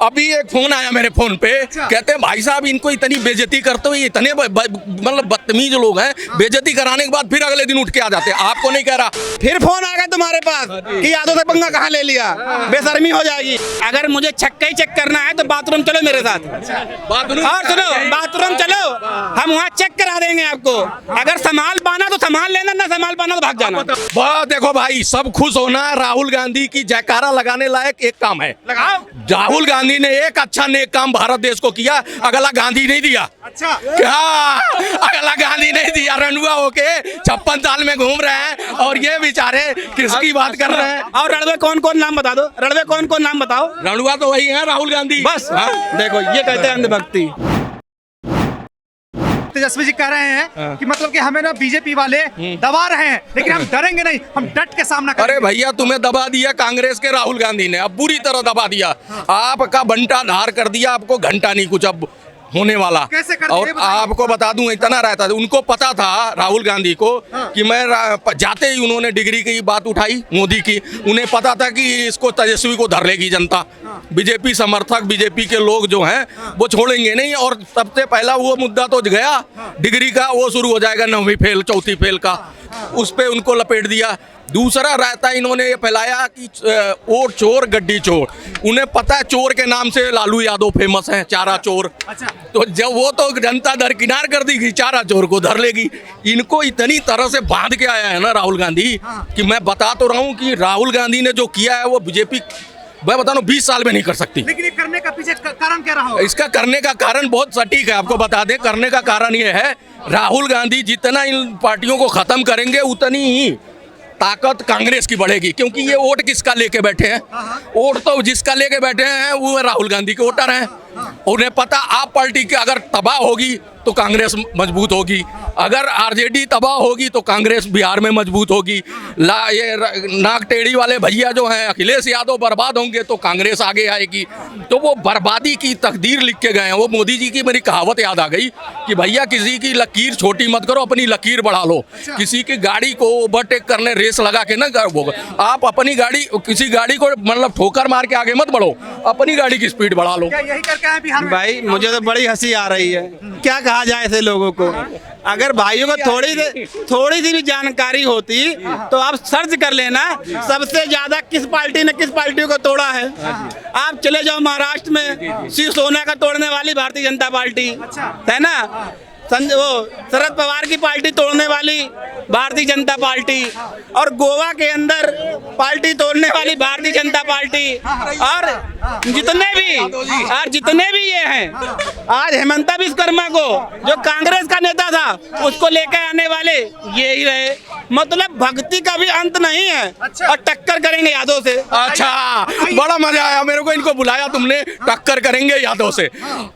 अभी एक फोन आया मेरे फोन पे, कहते हैं भाई साहब इनको इतनी बेइज्जती करते हुए इतने मतलब बदतमीज लोग हैं, बेइज्जती कराने के बाद फिर अगले दिन उठ के आ जाते हैं। आपको नहीं कह रहा, फिर फोन आ गया तुम्हारे पास कि यादव से पंगा कहाँ ले लिया, बेशर्मी हो जाएगी। अगर मुझे छक्का ही चेक करना है तो बाथरूम चलो मेरे साथ, और सुनो बाथरूम चलो, हम वहाँ चेक करा देंगे आपको। अगर संभाल पाना तो संभाल लेना, ना संभाल पाना तो भाग जाना। बहुत देखो भाई, सब खुश होना। राहुल गांधी की जयकारा लगाने लायक एक काम है, लगाओ। राहुल गांधी ने एक अच्छा नेक काम भारत देश को किया, अगला गांधी नहीं दिया। अच्छा क्या अगला गांधी नहीं दिया? रनुआ होके 56 साल में घूम रहे हैं और ये बेचारे किसकी बात कर रहे हैं? और रणवे कौन कौन नाम बता दो, रणवे कौन कौन नाम बताओ। रनुआ तो वही है, राहुल गांधी। बस देखो ये कहते हैं अंधभक्ति। तेजस्वी जी कह रहे हैं कि मतलब कि हमें ना बीजेपी वाले दबा रहे हैं, लेकिन हम डरेंगे नहीं, हम डट के सामना करेंगे। अरे भैया, तुम्हें दबा दिया कांग्रेस के राहुल गांधी ने, अब बुरी तरह दबा दिया। आपका बंटा धार कर दिया, आपको घंटा नहीं कुछ अब होने वाला। कैसे कर दिए और बताइए? आपको बता दूं, इतना रहता था, उनको पता था राहुल गांधी को कि मैं जाते ही उन्होंने डिग्री की बात उठाई मोदी की, उन्हें पता था कि इसको तेजस्वी को धर लेगी जनता। बीजेपी समर्थक, बीजेपी के लोग जो हैं वो छोड़ेंगे नहीं, और सबसे पहला वो मुद्दा तो गया डिग्री का, वो शुरू हो जाएगा 9वीं फेल 4थी फेल का, उस पे उनको लपेट दिया। दूसरा रहता इन्होंने ये फैलाया कि वोट चोर गड्डी चोर, उन्हें पता है चोर के नाम से लालू यादव फेमस हैं, चारा चोर। अच्छा। तो जब वो तो जनता दरकिनार कर देगी, चारा चोर को धर लेगी। इनको इतनी तरह से बांध के आया है ना राहुल गांधी कि मैं बता तो रहा हूँ कि राहुल गांधी ने जो किया है वो बीजेपी, मैं बता रहा हूँ, 20 साल में नहीं कर सकती। लेकिन ये करने का पीछे कारण क्या रहा होगा? इसका करने का कारण बहुत सटीक है, आपको बता दें। करने का कारण ये है, राहुल गांधी जितना इन पार्टियों को खत्म करेंगे उतनी ही ताकत कांग्रेस की बढ़ेगी, क्योंकि ये वोट किसका लेके बैठे हैं? वोट तो जिसका लेके बैठे हैं वो राहुल गांधी के वोटर हैं। उन्हें पता आप पार्टी की अगर तबाह होगी तो कांग्रेस मजबूत होगी, अगर आरजेडी तबाह होगी तो कांग्रेस बिहार में मजबूत होगी। ये नाक टेढ़ी वाले भैया जो हैं अखिलेश यादव बर्बाद होंगे तो कांग्रेस आगे आएगी। तो वो बर्बादी की तकदीर लिख के गए हैं। वो मोदी जी की मेरी कहावत याद आ गई कि भैया किसी की लकीर छोटी मत करो, अपनी लकीर बढ़ा लो। किसी की गाड़ी को ओवरटेक करने रेस लगा के ना आप अपनी गाड़ी, किसी गाड़ी को मतलब ठोकर मार के आगे मत बढ़ो, अपनी गाड़ी की स्पीड बढ़ा लो। क्या यही करके आए बिहार में? भाई मुझे तो बड़ी हंसी आ रही है, क्या कहा जाए ऐसे लोगों को। अगर भाइयों को थोड़ी सी भी जानकारी होती तो आप सर्च कर लेना सबसे ज्यादा किस पार्टी ने किस पार्टी को तोड़ा है। आप चले जाओ महाराष्ट्र में, शिवसेना का तोड़ने वाली भारतीय जनता पार्टी है ना, वो शरद पवार की पार्टी तोड़ने वाली भारतीय जनता पार्टी, और गोवा के अंदर पार्टी तोड़ने वाली भारतीय जनता पार्टी, और जितने भी ये हैं, आज हेमंता विश्वकर्मा को जो कांग्रेस का नेता था उसको लेकर आने वाले ये ही रहे। मतलब भक्ति का भी अंत नहीं है। और टक्कर करेंगे यादव से। अच्छा, बड़ा मजा आया मेरे को, इनको बुलाया तुमने, टक्कर करेंगे यादव से।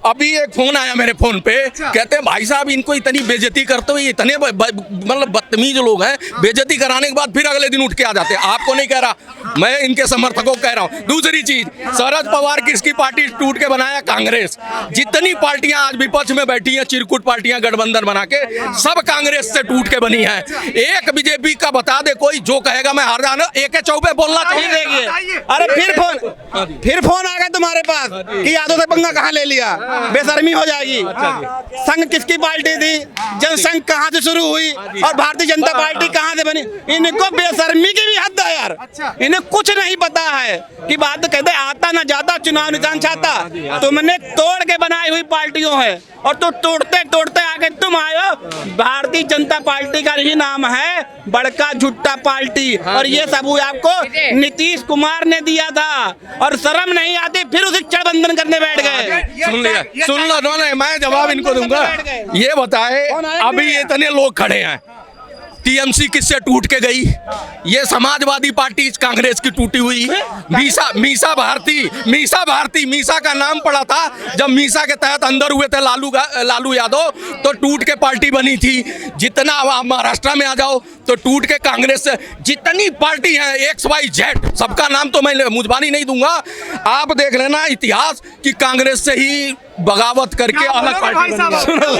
अभी एक फोन आया मेरे फोन पे, कहते हैं भाई साहब इनको इतनी बेइज्जती करते हुए इतने मतलब बदतमीज लोग हैं, बेइज्जती कराने के बाद फिर अगले दिन उठ के आ जाते हैं। आपको नहीं कह रहा, मैं इनके समर्थकों को कह रहा हूँ। दूसरी चीज, शरद पवार किसकी पार्टी टूट के बनाया? कांग्रेस। जितनी पार्टियां आज विपक्ष में बैठी हैं, चिरकुट पार्टियां गठबंधन बना के, सब कांग्रेस से टूट के बनी है। एक बीजेपी का बता दे कोई, जो कहेगा मैं हार जाना, एक चौपे बोलना चाहिए। अरे फिर फोन आ गया तुम्हारे पास कि यादव से पंगा कहाँ ले लिया, बेशर्मी हो जाएगी। संघ किसकी पार्टी थी, जनसंघ कहाँ से शुरू हुई और भारतीय जनता पार्टी कहाँ से बनी? इनको बेशर्मी की भी हद है यार। इन्हें कुछ नहीं पता है कि बात तो कहते आता ना जाता चुनाव निशान चाहता। तुमने तोड़ के बनाई हुई पार्टियों है, और तो तोड़ते तोड़ते आगे तुम आयो। भारतीय जनता पार्टी का ही नाम है बड़का झुट्टा पार्टी, और ये सबूत आपको नीतीश कुमार ने दिया था, और शर्म नहीं आती फिर उसे गठबंधन करने बैठ गए। सुन लो, मैं जवाब इनको दूंगा। ये बताए, अभी इतने लोग खड़े हैं, टीएमसी किससे टूट के गई? ये समाजवादी पार्टी कांग्रेस की टूटी हुई। मीसा भारती, मीसा का नाम पड़ा था जब मीसा के तहत अंदर हुए थे लालू यादव, तो टूट के पार्टी बनी थी। जितना आप महाराष्ट्र में आ जाओ तो टूट के कांग्रेस से जितनी पार्टी है XYZ, सबका नाम तो मैं मुजबानी नहीं दूंगा। आप देख लेना इतिहास कि कांग्रेस से ही बगावत करके अलग पार्टी बनी। सुनो,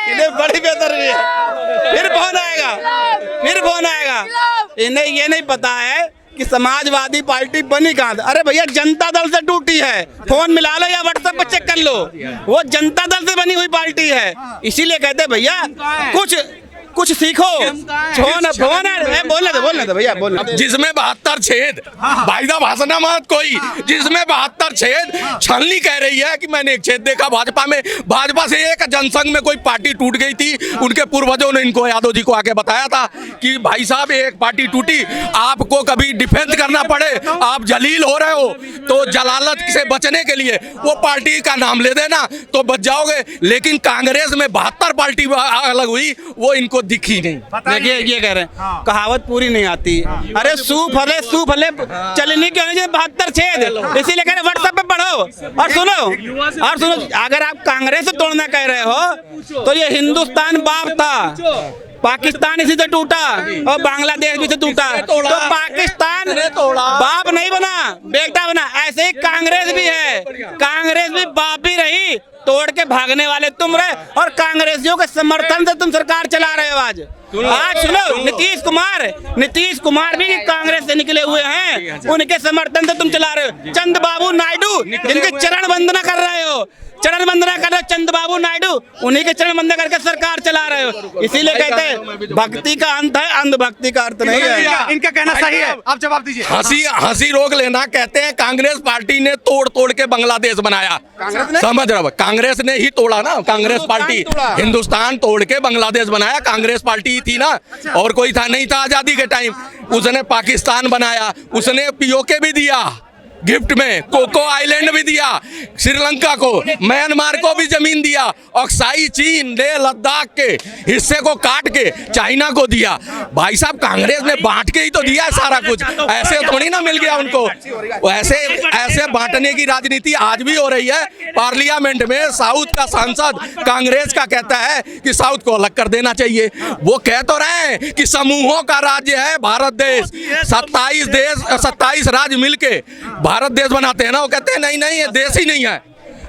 इन्हें बड़ी बेहतर है। फिर फोन आएगा। इन्हें ये नहीं पता है कि समाजवादी पार्टी बनी कहाँ से? अरे भैया जनता दल से टूटी है, फोन मिला लो या व्हाट्सएप पर चेक कर लो, वो जनता दल से बनी हुई पार्टी है। इसीलिए कहते हैं भैया कुछ सीखो। बोलने दो भैया, बोलने। जिसमें 72 छेद, भाई साहब हंसना मत कोई, जिसमें 72 छेद, छलनी कह रही है कि मैंने एक छेद देखा भाजपा में। भाजपा से एक जनसंघ में कोई पार्टी टूट गई थी, उनके पूर्वजों ने इनको, यादव जी को आके बताया था कि भाई साहब एक पार्टी टूटी, आपको कभी डिफेंस करना पड़े, आप जलील हो रहे हो, तो जलालत से बचने के लिए वो पार्टी का नाम ले देना तो बच जाओगे। लेकिन कांग्रेस में 72 पार्टी अलग हुई, वो इनको दिखी नहीं। देखिए ये कह रहे हैं कहावत पूरी नहीं आती। अरे सूफ हले चलनी क्यों नहीं, 72 छेद। इसीलिए कह रहे व्हाट्सएप पे पढ़ो और सुनो। अगर आप कांग्रेस से तोड़ना कह रहे हो तो ये हिंदुस्तान बाप था, पाकिस्तान इसी से टूटा और बांग्लादेश भी से टूटा, तो पाकिस्तान बाप नहीं बना, बेटा बना। ऐसे ही कांग्रेस भी है, कांग्रेस भी बाप ही रही, तोड़ के भागने वाले तुम रहे और कांग्रेसियों के समर्थन से तुम सरकार चला रहे हो। आज सुनो, नीतीश कुमार भी कांग्रेस से निकले हुए हैं, उनके समर्थन से तुम चला रहे हो। चंद्रबाबू नायडू जिनके चरण वंदना कर रहे हो, चंद्रबाबू नायडू, उन्हीं के चरण वंदना करके सरकार चला रहे हो। इसीलिए कहते हैं भक्ति का अंत है, अंधभक्ति का अर्थ नहीं है। इनका कहना सही है, आप जवाब दीजिए। हंसी रोक लेना। कहते हैं कांग्रेस पार्टी ने तोड़ के बांग्लादेश बनाया, समझ रहे हो? कांग्रेस ने ही तोड़ा ना, कांग्रेस पार्टी हिंदुस्तान तोड़ के बांग्लादेश बनाया, कांग्रेस पार्टी थी ना, और कोई था नहीं था आजादी के टाइम। उसने पाकिस्तान बनाया, उसने पीओके भी दिया गिफ्ट में, कोको आइलैंड भी दिया श्रीलंका को, म्यांमार को भी जमीन दिया, अक्साई चीन लेह लद्दाख के हिस्से को काट के चाइना को दिया। भाई साहब कांग्रेस ने बांट के ही तो दिया है सारा कुछ, ऐसे थोड़ी ना मिल गया उनको। ऐसे बांटने की राजनीति आज भी हो रही है। पार्लियामेंट में साउथ का सांसद कांग्रेस का कहता है कि साउथ को अलग कर देना चाहिए। वो कह तो रहे हैं कि समूहों का राज्य है भारत देश, 27 राज्य मिलके भारत देश बनाते हैं ना। वो कहते हैं नहीं ये देश ही नहीं है।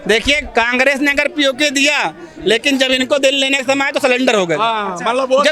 देखिए कांग्रेस ने अगर पीओके दिया, लेकिन जब इनको दिल लेने का समय तो सिलेंडर हो गए। जब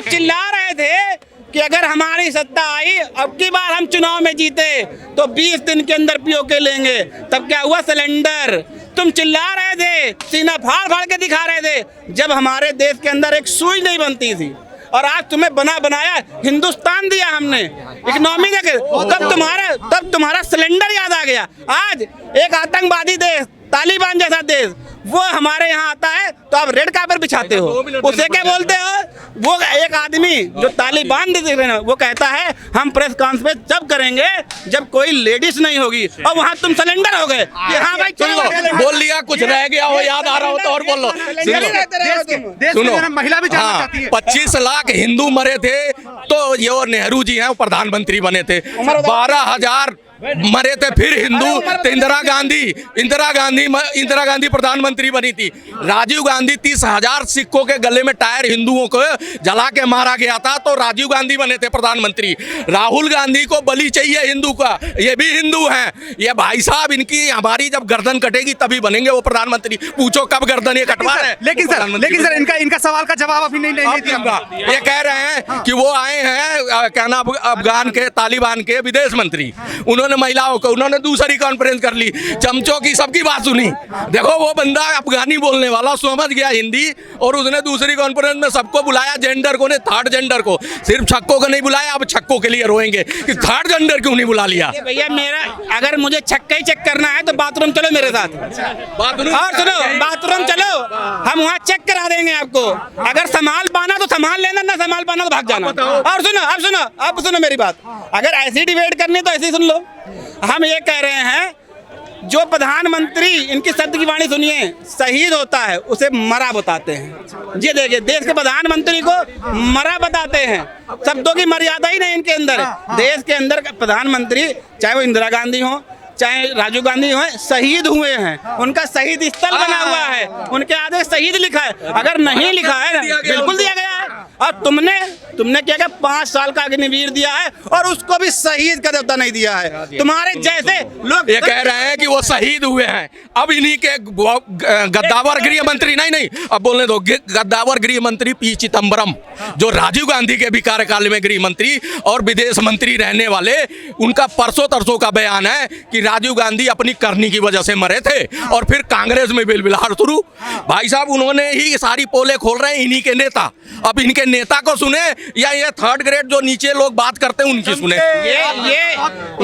चिल्ला रहे थे कि अगर हमारी सत्ता आई, अब की बार हम चुनाव में जीते तो 20 दिन के अंदर पीओके लेंगे, तब क्या हुआ? सिलेंडर। तुम चिल्ला रहे थे, सीना फाड़ के दिखा रहे थे जब हमारे देश के अंदर एक सुई नहीं बनती थी, और आज तुम्हें बनाया हिंदुस्तान दिया हमने, इकोनॉमी देखे, तब तुम्हारा सिलेंडर याद आ गया। आज एक आतंकवादी देश, तालिबान जैसा देश, वो हमारे यहाँ आता है तो आप रेड कार्पेट बिछाते हो, उसे क्या बोलते हो? वो एक आदमी जो तालिबान देख रहे हैं, वो कहता है हम प्रेस कॉन्फ्रेंस जब करेंगे जब कोई लेडीज नहीं होगी, और वहाँ तुम सिलेंडर हो गए कि हाँ भाई चलो बोल लिया, कुछ रह गया हो, याद आ रहा हो तो और बोल लो। सुनो, महिला भी जानना चाहती है। 25 लाख हिंदू मरे थे तो ये नेहरू जी हैं वो प्रधानमंत्री बने थे। 12,000 मरे थे फिर हिंदू, तो इंदिरा गांधी प्रधानमंत्री बनी थी। राजीव गांधी 30,000 सिखों के गले में टायर हिंदुओं को जला के मारा गया था तो राजीव गांधी बने थे प्रधानमंत्री। राहुल गांधी को बलि चाहिए हिंदू का, ये भी हिंदू हैं। ये भाई साहब इनकी हमारी जब गर्दन कटेगी तभी बनेंगे वो प्रधानमंत्री। पूछो कब गर्दन ये कटवा रहे हैं। लेकिन सर इनका सवाल का जवाब अभी नहीं दिया। ये कह रहे हैं कि वो आए हैं क्या नाम अफगान के तालिबान के विदेश मंत्री, उन्होंने महिलाओं को, उन्होंने दूसरी कॉन्फ्रेंस कर ली, चमचों की सबकी बात सुनी। देखो वो बंदा अफगानी बोलने वाला समझ गया हिंदी, और उसने दूसरी कॉन्फ्रेंस में सबको बुलाया, जेंडर को नहीं, थर्ड जेंडर को, सिर्फ छक्कों को नहीं बुलाया। अब छक्कों के लिए रोएंगे कि थर्ड जेंडर क्यों नहीं बुला लिया। भैया मेरा अगर मुझे छक्का ही चेक करना है तो बाथरूम चलो मेरे साथ, और सुनो बाथरूम चलो, हम वहाँ चेक करा देंगे आपको। अगर संभाल पाना तो संभाल लेना, ना संभाल पाना तो भाग जाना। और अब सुनो मेरी बात, अगर ऐसी डिबेट करनी तो ऐसी सुन लो। हम ये कह रहे हैं जो प्रधानमंत्री, इनकी शब्द की वाणी सुनिए, शहीद होता है उसे मरा बताते हैं। ये देखिए देश के प्रधानमंत्री को मरा बताते हैं, शब्दों की मर्यादा ही नहीं इनके अंदर। देश के अंदर प्रधानमंत्री, चाहे वो इंदिरा गांधी हो चाहे राजीव गांधी हो, शहीद हुए हैं, उनका शहीद स्थल बना हुआ है, उनके आगे शहीद लिखा है। अगर नहीं लिखा है, बिल्कुल दिया गया है। और तुमने क्या 5 साल का अग्निवीर दिया है और उसको भी शहीद का देवता नहीं दिया है। तुम्हारे जैसे लोग ये कह रहे हैं कि वो शहीद हुए हैं। अब इन्हीं के गद्दावर गृह मंत्री नहीं अब बोलने दो, गद्दावर गृह मंत्री पी चिदम्बरम जो राजीव गांधी के भी कार्यकाल में गृह मंत्री और विदेश मंत्री रहने वाले, उनका परसों तरसों का बयान है कि राजीव गांधी अपनी करनी की वजह से मरे थे और फिर कांग्रेस में बिलबिलाहट शुरू। भाई साहब उन्होंने ही सारी पोले खोल रहे हैं इन्हीं के नेता। अब इनके नेता को सुने या ये थर्ड ग्रेड जो नीचे लोग बात करते हैं उनकी सुने।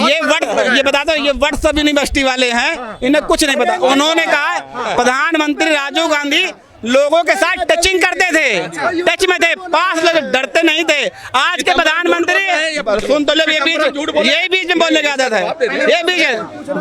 ये बता दो, ये व्हाट्सएप यूनिवर्सिटी वाले हैं, इन्हें कुछ नहीं पता। उन्होंने कहा प्रधानमंत्री राजीव गांधी लोगों के साथ टचिंग करते थे, टच में थे, पास लोग डरते नहीं थे। आज के प्रधानमंत्री सुन तो लो, ये बीच में बोलने की आदत है। ये बीच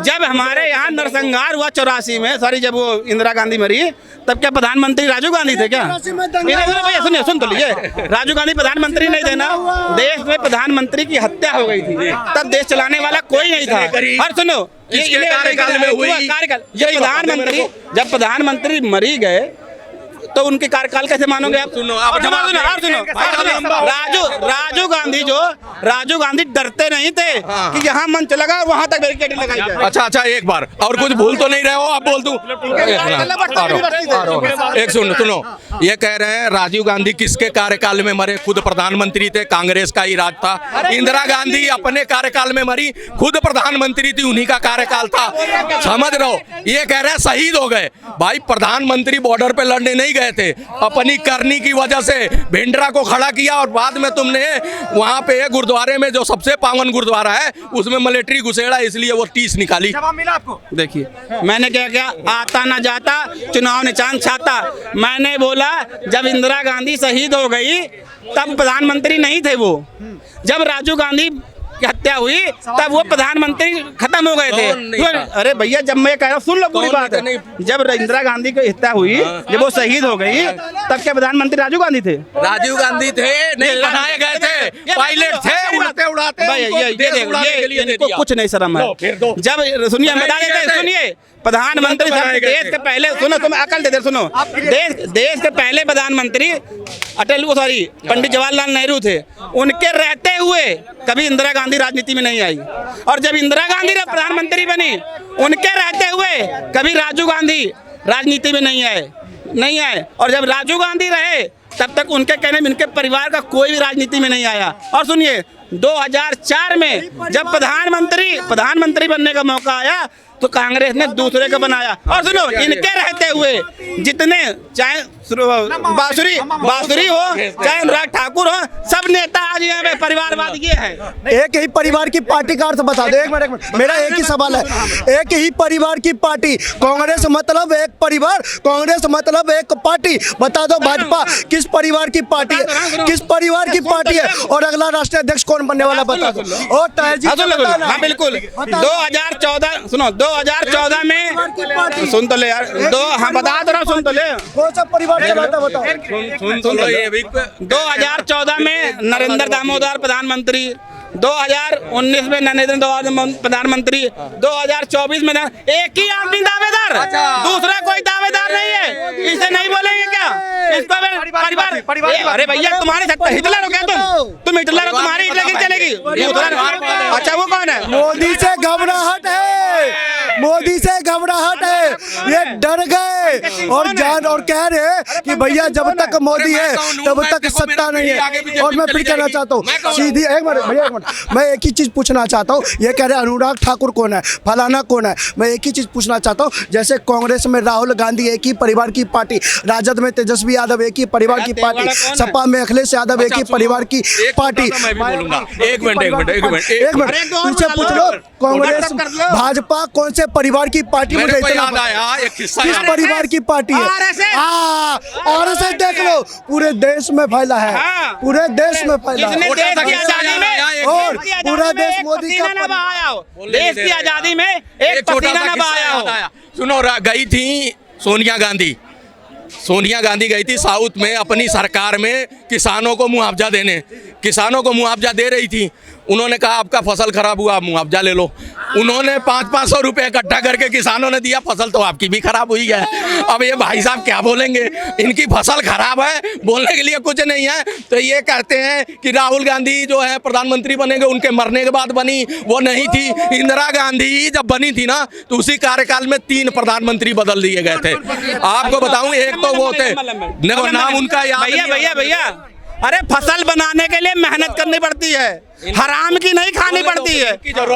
जब हमारे यहाँ नरसंहार हुआ 84 में, सॉरी जब वो इंदिरा गांधी मरी, तब क्या प्रधानमंत्री राजीव गांधी थे क्या? भैया सुनिए, सुन तो लीजिए, राजीव गांधी प्रधानमंत्री नहीं थे ना। देश में प्रधानमंत्री की हत्या हो गई थी, तब देश चलाने वाला कोई नहीं था। और सुनो, ये कार्यकाल में हुई कार्यकाल, जब प्रधानमंत्री मरी गए तो उनके कार्यकाल कैसे मानोगे आप? सुनो राजीव गांधी डरते नहीं थे कि यहाँ मंच लगा और वहां तक बैरिकेड लगाई जाए। अच्छा एक बार और कुछ भूल तो नहीं रहे हो आप? बोल दूं एक सुनो, ये कह रहे हैं राजीव गांधी किसके कार्यकाल में मरे? खुद प्रधानमंत्री थे, कांग्रेस का ही राज था। इंदिरा गांधी अपने कार्यकाल में मरी, खुद प्रधानमंत्री थी, उन्हीं का कार्यकाल था। समझ रहे हो? ये कह रहे हैं शहीद हो गए। भाई प्रधानमंत्री बॉर्डर पे लड़ने नहीं गए थे, अपनी करनी की वजह से भिंडरा को खड़ा किया और बाद में तुमने वहां पे गुरुद्वारे में जो सबसे पावन गुरुद्वारा है उसमें मिलिट्री घुसेड़ा, इसलिए वो टीस निकाली। जवाब मिला आपको? देखिए मैंने क्या आता ना जाता चुनाव निशान छाता। मैंने बोला जब इंदिरा गांधी शहीद हो गई तब प्रधानमंत्री नहीं थे वो। जब राजीव गांधी की हत्या हुई तब वो प्रधानमंत्री खत्म हो गए थे। अरे भैया जब मैं कह रहा हूँ सुन लो पूरी बात। जब इंदिरा गांधी की हत्या हुई, जब वो शहीद हो गई, तब क्या प्रधानमंत्री राजीव गांधी थे? राजीव गांधी थे, नहीं बनाए गए थे, पायलट थे, उड़ते उड़ाते इनको कुछ नहीं शर्म है। जब सुनिए बता देते, सुनिए प्रधानमंत्री देश के पहले, सुनो तुम्हें अकल देते, सुनो देश के पहले प्रधानमंत्री पंडित जवाहरलाल नेहरू थे। उनके रहते हुए कभी इंदिरा गांधी राजनीति में नहीं आई, और जब इंदिरा गांधी प्रधानमंत्री बनी उनके रहते हुए कभी राजीव गांधी राजनीति में नहीं आए। और जब राजीव गांधी रहे तब तक उनके कहने में उनके परिवार का कोई भी राजनीति में नहीं आया। और सुनिए 2004 में जब प्रधानमंत्री बनने का मौका आया तो कांग्रेस ने दूसरे को बनाया। और सुनो इनके रहते हुए जितने, चाहे बांसुरी हो चाहे अनुराग ठाकुर हो, सब नेता आज यहाँ पे परिवारवाद ये है। एक ही परिवार की पार्टी का अर्थ बता दो। एक मिनट, मेरा एक ही सवाल है। एक ही परिवार की पार्टी, कांग्रेस मतलब एक परिवार, कांग्रेस मतलब एक पार्टी। बता दो भाजपा किस परिवार की पार्टी है? किस परिवार की पार्टी है? और अगला राष्ट्रीय अध्यक्ष कौन बनने वाला बता दो। और हाँ बिल्कुल 2014 सुनो 2014 में सुन तो ले यार, हाँ बता दो, सुन तो ले, कौन सा परिवार चलाता बताओ। सुन लो, ये 2014 में नरेंद्र दामोदर प्रधानमंत्री, 2019 में नरेंद्र प्रधानमंत्री, 2024 में एक ही आदमी दावेदार, दूसरा कोई दावेदार नहीं है। इसे नहीं बोलेंगे क्या? इसको परिवार। अरे भैया तुम्हारी हिटलर हो क्या? तुम हिटलर हो, तुम्हारी हिटलर चलेगी। अच्छा वो कौन है? मोदी से घबराहट है, मोदी से घबराहट है। ये डर गए और कह रहे हैं कि भैया जब तक मोदी है तब तक सत्ता नहीं है। और मैं फिर कहना चाहता हूँ सीधी, एक मिनट भैया, एक मिनट, मैं एक ही चीज पूछना चाहता हूँ। ये कह रहे हैं अनुराग ठाकुर कौन है, फलाना कौन है। मैं एक ही चीज पूछना चाहता हूँ, जैसे कांग्रेस में राहुल गांधी एक ही परिवार की पार्टी, राजद में तेजस्वी यादव एक ही परिवार की पार्टी, सपा में अखिलेश यादव एक ही परिवार की पार्टी। एक मिनट पीछे पूछ लो, कांग्रेस भाजपा कौन से परिवार की पार्टी? मुझे इतना याद आया, एक किस्सा किस परिवार की पार्टी है? आरएसएस देख लो, पूरे देश में फैला है, पूरे देश में फैला है। और पूरा देश मोदी का देश की आजादी में एक पसीना न बहाया हो। सुनो, गई थी सोनिया गांधी गई थी साउथ में अपनी सरकार में किसानों को मुआवजा देने, किसानों को मुआवजा दे रही थी। उन्होंने कहा आपका फसल खराब हुआ, मुआवजा ले लो। उन्होंने 500-500 रुपए इकट्ठा करके किसानों ने दिया, फसल तो आपकी भी खराब हुई है। अब ये भाई साहब क्या बोलेंगे, इनकी फसल खराब है, बोलने के लिए कुछ नहीं है। तो ये कहते हैं कि राहुल गांधी जो है प्रधानमंत्री बनेंगे, उनके मरने के बाद बनी, वो नहीं थी। इंदिरा गांधी जब बनी थी ना, तो उसी कार्यकाल में 3 प्रधानमंत्री बदल दिए गए थे। आपको बताऊं, एक तो वो थे, देखो नाम उनका याद नहीं है। भैया अरे फसल बनाने के लिए मेहनत करनी पड़ती है, हराम की नहीं खानी पड़ती है।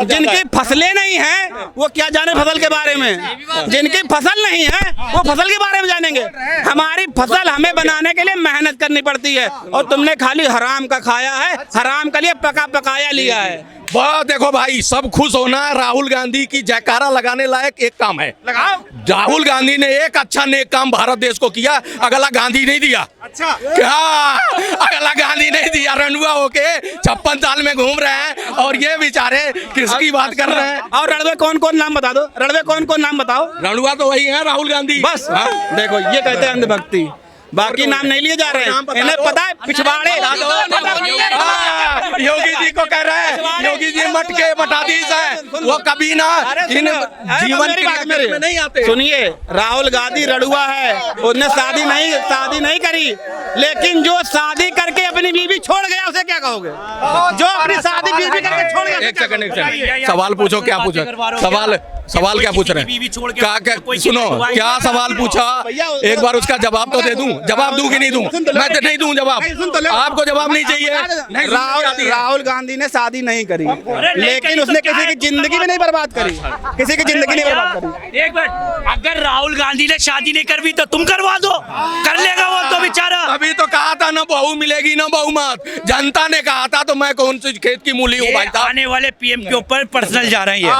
जिनकी फसलें नहीं हैं वो क्या जाने फसल के बारे में, जिनकी फसल नहीं है वो फसल के बारे में जानेंगे। हमारी फसल हमें बनाने के लिए मेहनत करनी पड़ती है, और तुमने खाली हराम का खाया है, हराम का लिए पकाया लिया है। बहुत देखो भाई, सब खुश होना है। राहुल गांधी की जयकारा लगाने लायक एक काम है, लगाओ। राहुल गांधी ने एक अच्छा नेक काम भारत देश को किया, अगला गांधी नहीं दिया। अच्छा क्या अगला गांधी नहीं दिया? रनुआ होके 56 साल में घूम रहे हैं, और ये बेचारे किसकी बात कर रहे हैं? और रणवे कौन नाम बता दो, रणवे कौन नाम बताओ। रणुआ तो वही है, राहुल गांधी। बस देखो ये कहते हैं अंधभक्ति, बाकी नाम नहीं लिए जा रहे हैं। इन्हें पता है पिछवाड़े योगी जी को कह रहे हैं, योगी जी मटके मटाधीश है, वो कभी ना इन जीवन में नहीं आते। सुनिए, राहुल गांधी रड़ुआ है, उसने शादी नहीं करी, लेकिन जो शादी करके अपनी बीवी छोड़ गया उसे क्या कहोगे? जो अपनी शादी बीवी करके छोड़ गया। एक सेकंड, सवाल पूछो, क्या पूछा? सवाल क्या पूछ रहे हैं? क्या सुनो, क्या सवाल पूछा? एक बार उसका जवाब तो दे दूं। जवाब दूं कि नहीं दूं? मैं तो नहीं दूं जवाब, आपको जवाब नहीं चाहिए। राहुल गांधी ने शादी नहीं करी, लेकिन उसने किसी की जिंदगी में नहीं बर्बाद करी, किसी की जिंदगी नहीं बर्बाद करी। एक मिनट, अगर राहुल गांधी ने शादी नहीं करवी तो तुम करवा दो, कर लेगा वो तो बेचारा। अभी तो कहा था ना बहू मिलेगी ना बहुमत, जनता ने कहा था, तो मैं कौन सी खेत की मूली हूँ भाई साहब? आने वाले पीएम के ऊपर पर्सनल जा रही है,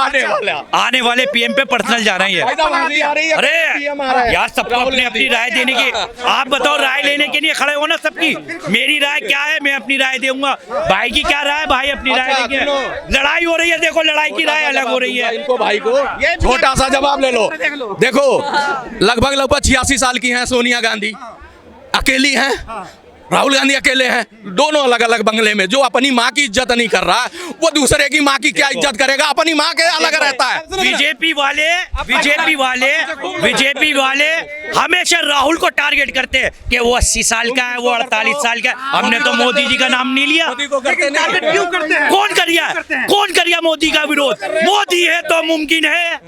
आने वाले पीएम पे पर्सनल जा रही है। अरे यार, सबको अपनी राय देने की, आप बताओ, राय लेने के लिए खड़े हो ना सबकी। मेरी राय क्या है, मैं अपनी राय दूंगा, भाई की क्या राय, भाई अपनी राय देंगे। लड़ाई हो रही है, देखो लड़ाई की राय अलग हो रही है। इनको भाई को छोटा सा जवाब ले लो। देखो लगभग 86 साल की हैं सोनिया गांधी, अकेली हैं। राहुल गांधी अकेले हैं, दोनों अलग अलग बंगले में। जो अपनी माँ की इज्जत नहीं कर रहा, वो दूसरे की माँ की क्या इज्जत करेगा? अपनी माँ के अलग रहता है। बीजेपी वाले हमेशा राहुल को टारगेट करते हैं कि वो 80 साल का है, वो 48 साल का है। हमने तो मोदी जी का नाम नहीं लिया। क्यों करते हैं? कौन करिया मोदी का विरोध? मोदी है तो मुमकिन है,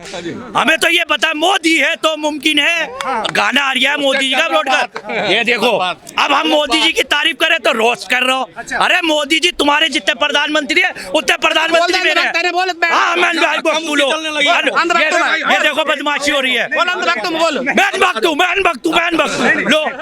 हमें तो ये पता, मोदी है तो मुमकिन है। गाना आ रहा है मोदी जी का विरोध कर। ये देखो, अब हम मोदी जी की तारीफ करें तो रोस्ट कर रहे हो। अरे मोदी जी तुम्हारे जितने प्रधानमंत्री है उतने प्रधानमंत्री मेरे हैं। हाँ, ये देखो बदमाशी हो रही है। मैं भक्तू लो।